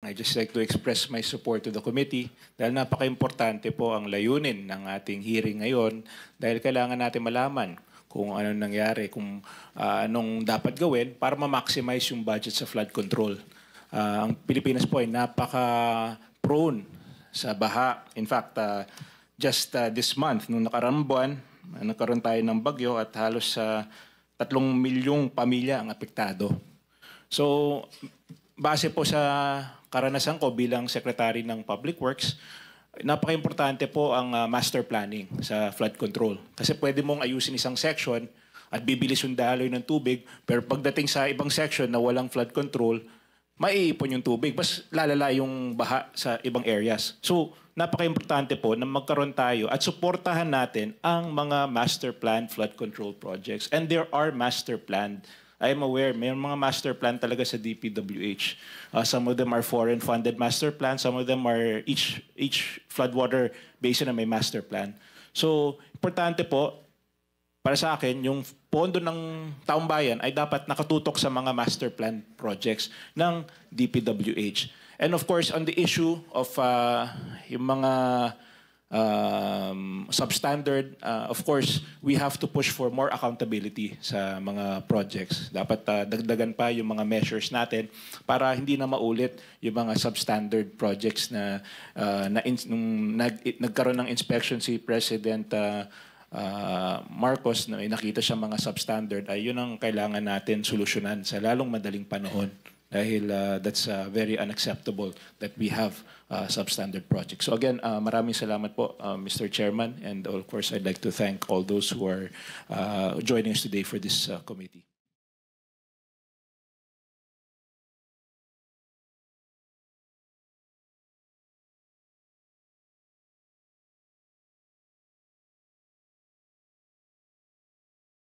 I just like to express my support to the committee dahil napaka-importante po ang layunin ng ating hearing ngayon dahil kailangan natin malaman kung ano nangyari, kung anong dapat gawin para ma-maximize yung budget sa flood control. Ang Pilipinas po ay napaka-prone sa baha. In fact, just this month, nung nakaraang buwan, nagkaroon tayo ng bagyo at halos 3 milyong pamilya ang apektado. So, base po sa karanasan ko bilang Secretary ng Public Works, napaka-importante po ang master planning sa flood control. Kasi pwede mong ayusin isang section at bibilis yung daloy ng tubig, pero pagdating sa ibang section na walang flood control, maiipon yung tubig, mas lalala yung baha sa ibang areas. So, napaka-importante po na magkaroon tayo at suportahan natin ang mga master plan flood control projects. And there are master plan. I am aware, may mga master plan talaga sa DPWH. Some of them are foreign-funded master plan. Some of them are each floodwater basin na may master plan. So, importante po, para sa akin, yung pondo ng taong bayan ay dapat nakatutok sa mga master plan projects ng DPWH. And of course, on the issue of yung mga substandard, of course, we have to push for more accountability sa mga projects. Dapat dagdagan pa yung mga measures natin para hindi na maulit yung mga substandard projects na nung nagkaroon ng inspection si President Marcos na nakita siya mga substandard, ay yun ang kailangan natin solusyonan sa lalong madaling panahon. Dahil that's very unacceptable that we have substandard projects. So again, maraming salamat po, Mr. Chairman. And of course, I'd like to thank all those who are joining us today for this committee.